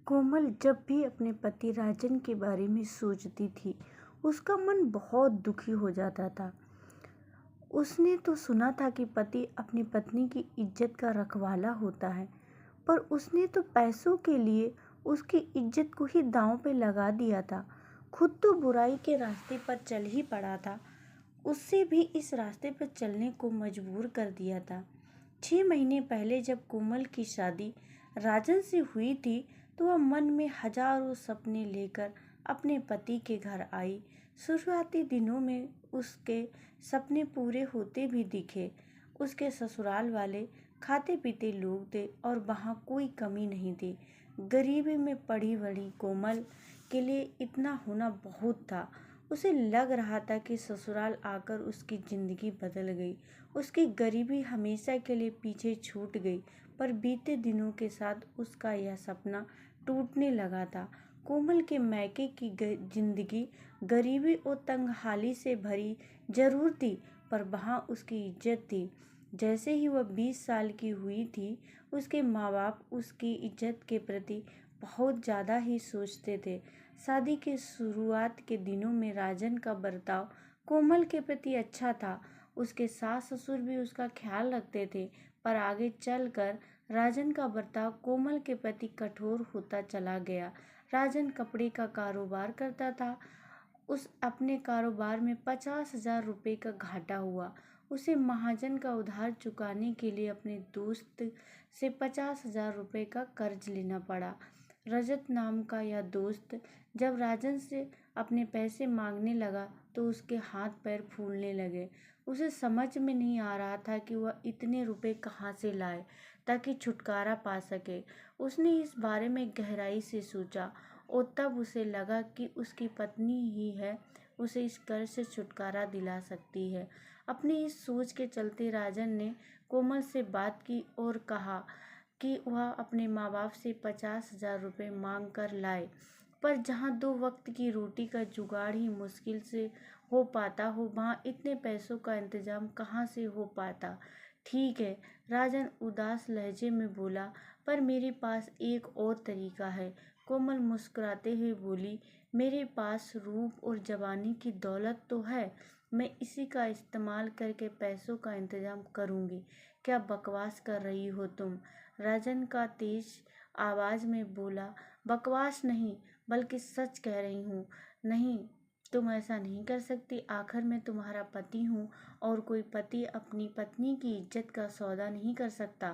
कोमल जब भी अपने पति राजन के बारे में सोचती थी, उसका मन बहुत दुखी हो जाता था। उसने तो सुना था कि पति अपनी पत्नी की इज्जत का रखवाला होता है, पर उसने तो पैसों के लिए उसकी इज्जत को ही दांव पे लगा दिया था। खुद तो बुराई के रास्ते पर चल ही पड़ा था, उससे भी इस रास्ते पर चलने को मजबूर कर दिया था। 6 महीने पहले जब कोमल की शादी राजन से हुई थी, तो वह मन में हजारों सपने लेकर अपने पति के घर आई। शुरुआती दिनों में उसके सपने पूरे होते भी दिखे। उसके ससुराल वाले खाते पीते लोग थे और वहाँ कोई कमी नहीं थी। गरीबी में पड़ी बड़ी कोमल के लिए इतना होना बहुत था। उसे लग रहा था कि ससुराल आकर उसकी जिंदगी बदल गई, उसकी गरीबी हमेशा के लिए पीछे छूट गई। पर बीते दिनों के साथ उसका यह सपना टूटने लगा था। कोमल के मायके की जिंदगी गरीबी और तंगहाली से भरी जरूर थी, पर वहाँ उसकी इज्जत थी। जैसे ही वह 20 साल की हुई थी, उसके माँ बाप उसकी इज्जत के प्रति बहुत ज़्यादा ही सोचते थे। शादी के शुरुआत के दिनों में राजन का बर्ताव कोमल के प्रति अच्छा था। उसके सास ससुर भी उसका ख्याल रखते थे, पर आगे चलकर राजन का बर्ताव कोमल के प्रति कठोर होता चला गया। राजन कपड़े का कारोबार करता था। उस अपने कारोबार में 50,000 रुपये का घाटा हुआ। उसे महाजन का उधार चुकाने के लिए अपने दोस्त से 50,000 रुपये का कर्ज लेना पड़ा। रजत नाम का यह दोस्त जब राजन से अपने पैसे मांगने लगा तो उसके हाथ पैर फूलने लगे। उसे समझ में नहीं आ रहा था कि वह इतने रुपए कहाँ से लाए ताकि छुटकारा पा सके। उसने इस बारे में गहराई से सोचा और तब उसे लगा कि उसकी पत्नी ही है उसे इस कर्ज से छुटकारा दिला सकती है। अपनी इस सोच के चलते राजन ने कोमल से बात की और कहा कि वह अपने माँ बाप से 50,000 रुपये मांग कर लाए। पर जहाँ 2 वक्त की रोटी का जुगाड़ ही मुश्किल से हो पाता हो, वहाँ इतने पैसों का इंतजाम कहाँ से हो पाता। ठीक है, राजन उदास लहजे में बोला, पर मेरे पास एक और तरीका है। कोमल मुस्कुराते हुए बोली, मेरे पास रूप और जवानी की दौलत तो है, मैं इसी का इस्तेमाल करके पैसों का इंतजाम करूंगी। क्या बकवास कर रही हो तुम? राजन का तेज आवाज में बोला, बकवास नहीं बल्कि सच कह रही हूँ। नहीं, तुम ऐसा नहीं कर सकती। आखिर मैं तुम्हारा पति हूँ और कोई पति अपनी पत्नी की इज्जत का सौदा नहीं कर सकता,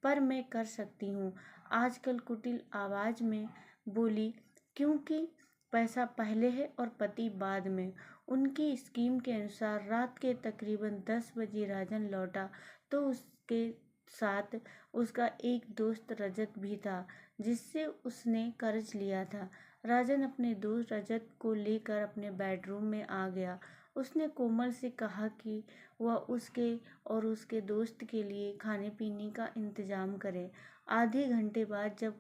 पर मैं कर सकती हूँ। आजकल कुटिल आवाज में बोली, क्योंकि पैसा पहले है और पति बाद में। उनकी स्कीम के अनुसार रात के तकरीबन 10 बजे राजन लौटा तो उसके साथ उसका एक दोस्त रजत भी था, जिससे उसने कर्ज लिया था। राजन अपने दोस्त रजत को लेकर अपने बेडरूम में आ गया। उसने कोमल से कहा कि वह उसके और उसके दोस्त के लिए खाने पीने का इंतजाम करे। आधे घंटे बाद जब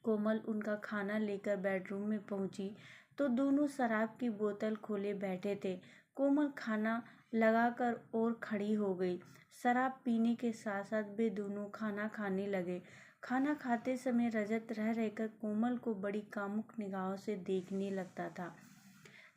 कोमल उनका खाना लेकर बेडरूम में पहुंची तो दोनों शराब की बोतल खोले बैठे थे। कोमल खाना लगाकर और खड़ी हो गई। शराब पीने के साथ साथ वे दोनों खाना खाने लगे। खाना खाते समय रजत रह रहकर कोमल को बड़ी कामुक निगाहों से देखने लगता था।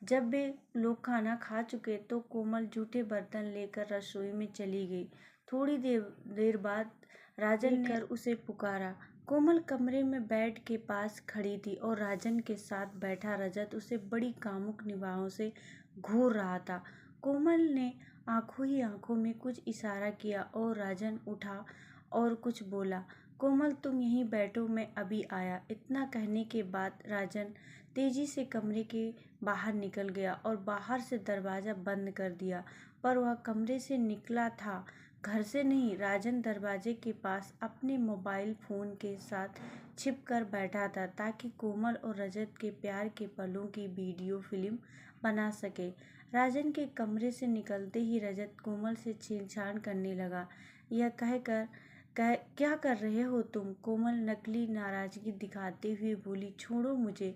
जब वे लोग खाना खा चुके तो कोमल जूठे बर्तन लेकर रसोई में चली गई। थोड़ी देर देर बाद राजन ने उसे पुकारा। कोमल कमरे में बेड के पास खड़ी थी और राजन के साथ बैठा रजत उसे बड़ी कामुक निगाहों से घूर रहा था। कोमल ने आंखों ही आंखों में कुछ इशारा किया और राजन उठा और कुछ बोला। कोमल, तुम यहीं बैठो, मैं अभी आया। इतना कहने के बाद राजन तेजी से कमरे के बाहर निकल गया और बाहर से दरवाज़ा बंद कर दिया। पर वह कमरे से निकला था, घर से नहीं। राजन दरवाजे के पास अपने मोबाइल फ़ोन के साथ छिपकर बैठा था ताकि कोमल और रजत के प्यार के पलों की वीडियो फिल्म बना सके। राजन के कमरे से निकलते ही रजत कोमल से छेड़छाड़ करने लगा। यह कहकर क्या कर रहे हो तुम? कोमल नकली नाराजगी दिखाते हुए बोली, छोड़ो मुझे।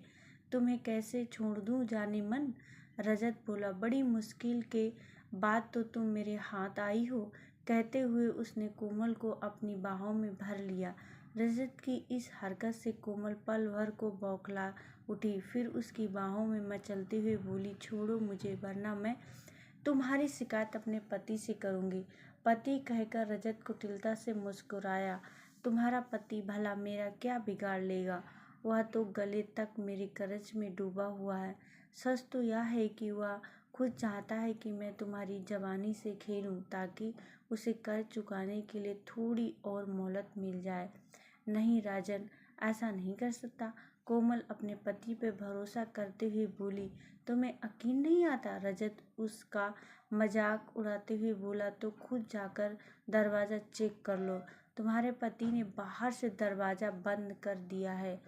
तुम्हें कैसे छोड़ दूँ जाने मन? रजत बोला, बड़ी मुश्किल के बाद तो तुम मेरे हाथ आई हो। कहते हुए उसने कोमल को अपनी बाहों में भर लिया। रजत की इस हरकत से कोमल पल भर को बौखला उठी, फिर उसकी बाहों में मचलते हुए बोली, छोड़ो मुझे वरना मैं तुम्हारी शिकायत अपने पति से करूंगी। पति कहकर रजत कुटिलता से मुस्कुराया। तुम्हारा पति भला मेरा क्या बिगाड़ लेगा? वह तो गले तक मेरे कर्ज में डूबा हुआ है। सच तो यह है कि वह खुद चाहता है कि मैं तुम्हारी जवानी से खेलूं ताकि उसे कर्ज चुकाने के लिए थोड़ी और मोहलत मिल जाए। नहीं राजन, ऐसा नहीं कर सकता। कोमल अपने पति पर भरोसा करते हुए बोली। तुम्हें यकीन नहीं आता? रजत उसका मजाक उड़ाते हुए बोला। तो खुद जाकर दरवाज़ा चेक कर लो। तुम्हारे पति ने बाहर से दरवाज़ा बंद कर दिया है।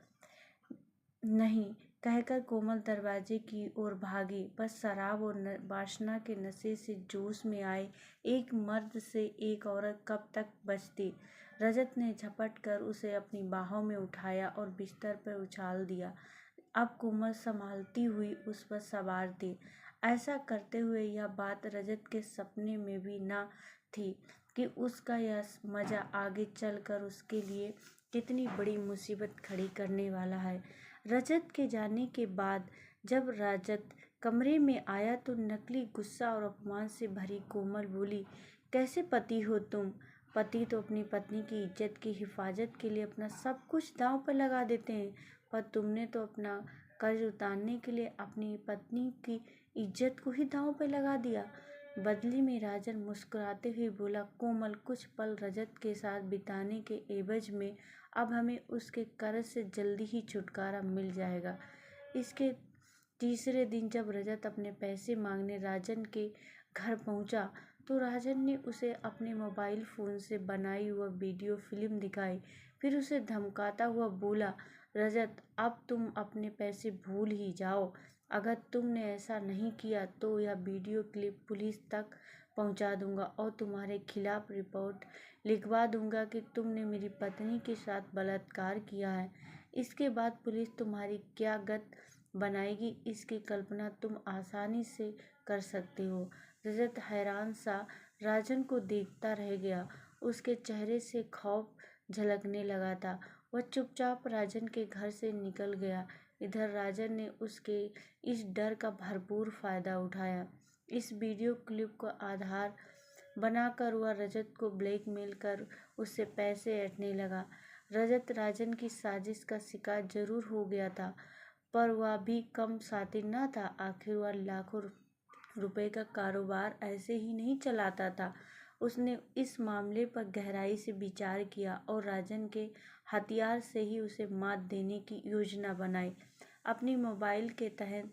नहीं, कहकर कोमल दरवाजे की ओर भागी। बस शराब और वासना के नशे से जोश में आए एक मर्द से एक औरत कब तक बचती? रजत ने झपट कर उसे अपनी बाहों में उठाया और बिस्तर पर उछाल दिया। अब कोमल संभालती हुई उस पर सवार थी। ऐसा करते हुए यह बात रजत के सपने में भी न थी कि उसका यह मजा आगे चलकर उसके लिए कितनी बड़ी मुसीबत खड़ी करने वाला है। रजत के जाने के बाद जब रजत कमरे में आया तो नकली गुस्सा और अपमान से भरी कोमल बोली, कैसे पति हो तुम? पति तो अपनी पत्नी की इज्जत की हिफाजत के लिए अपना सब कुछ दांव पर लगा देते हैं, पर तुमने तो अपना कर्ज उतारने के लिए अपनी पत्नी की इज्जत को ही दांव पर लगा दिया। बदले में राजन मुस्कुराते हुए बोला, कोमल, कुछ पल रजत के साथ बिताने के एवज में अब हमें उसके कर्ज से जल्दी ही छुटकारा मिल जाएगा। इसके तीसरे दिन जब रजत अपने पैसे मांगने राजन के घर पहुंचा तो राजन ने उसे अपने मोबाइल फ़ोन से बनाई हुआ वीडियो फिल्म दिखाई। फिर उसे धमकाता हुआ बोला, रजत, अब तुम अपने पैसे भूल ही जाओ। अगर तुमने ऐसा नहीं किया तो यह वीडियो क्लिप पुलिस तक पहुंचा दूंगा और तुम्हारे खिलाफ रिपोर्ट लिखवा दूंगा कि तुमने मेरी पत्नी के साथ बलात्कार किया है। इसके बाद पुलिस तुम्हारी क्या गत बनाएगी, इसकी कल्पना तुम आसानी से कर सकते हो। रजत हैरान सा राजन को देखता रह गया। उसके चेहरे से खौफ झलकने लगा था। वह चुपचाप राजन के घर से निकल गया। इधर राजन ने उसके इस डर का भरपूर फायदा उठाया। इस वीडियो क्लिप को आधार बनाकर वह रजत को ब्लैकमेल कर उससे पैसे ऐंठने लगा। रजत राजन की साजिश का शिकार जरूर हो गया था, पर वह भी कम शातिर न था। आखिर वह लाखों रुपए का कारोबार ऐसे ही नहीं चलाता था। उसने इस मामले पर गहराई से विचार किया और राजन के हथियार से ही उसे मात देने की योजना बनाई। अपनी मोबाइल के तहत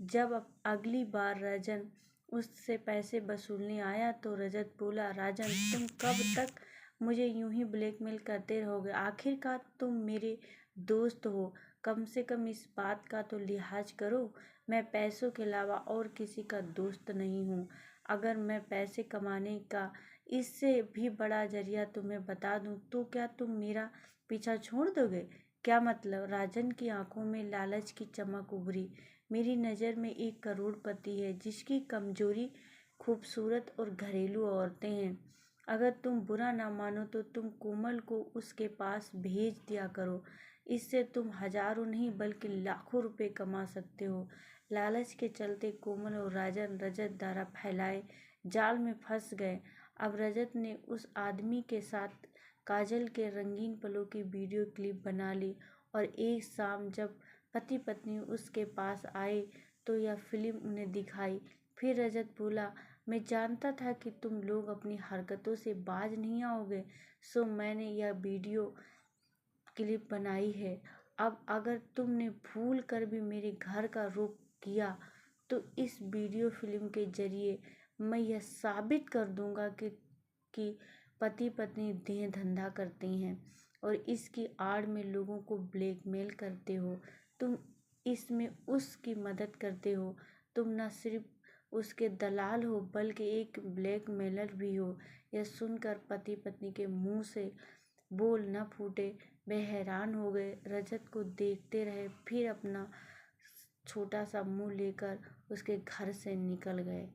जब अगली बार राजन उससे पैसे वसूलने आया तो रजत बोला, राजन, तुम कब तक मुझे यूं ही ब्लैकमेल करते रहोगे? आखिरकार तुम मेरे दोस्त हो, कम से कम इस बात का तो लिहाज करो। मैं पैसों के अलावा और किसी का दोस्त नहीं हूँ। अगर मैं पैसे कमाने का इससे भी बड़ा जरिया तुम्हें बता दूँ तो क्या तुम मेरा पीछा छोड़ दोगे? क्या मतलब? राजन की आंखों में लालच की चमक उभरी। मेरी नज़र में एक करोड़पति है जिसकी कमजोरी खूबसूरत और घरेलू औरतें हैं। अगर तुम बुरा ना मानो तो तुम कोमल को उसके पास भेज दिया करो। इससे तुम हजारों नहीं बल्कि लाखों रुपए कमा सकते हो। लालच के चलते कोमल और राजन रजत द्वारा फैलाए जाल में फंस गए। अब रजत ने उस आदमी के साथ काजल के रंगीन पलों की वीडियो क्लिप बना ली और एक शाम जब पति पत्नी उसके पास आए तो यह फिल्म उन्हें दिखाई। फिर रजत बोला, मैं जानता था कि तुम लोग अपनी हरकतों से बाज नहीं आओगे, सो मैंने यह वीडियो क्लिप बनाई है। अब अगर तुमने भूल कर भी मेरे घर का रुख किया तो इस वीडियो फिल्म के जरिए मैं यह साबित कर दूंगा कि पति पत्नी देह धंधा करते हैं और इसकी आड़ में लोगों को ब्लैकमेल करते हो। तुम इसमें उसकी मदद करते हो। तुम न सिर्फ उसके दलाल हो बल्कि एक ब्लैकमेलर भी हो। यह सुनकर पति पत्नी के मुंह से बोल न फूटे। वे हैरान हो गए, रजत को देखते रहे, फिर अपना छोटा सा मुंह लेकर उसके घर से निकल गए।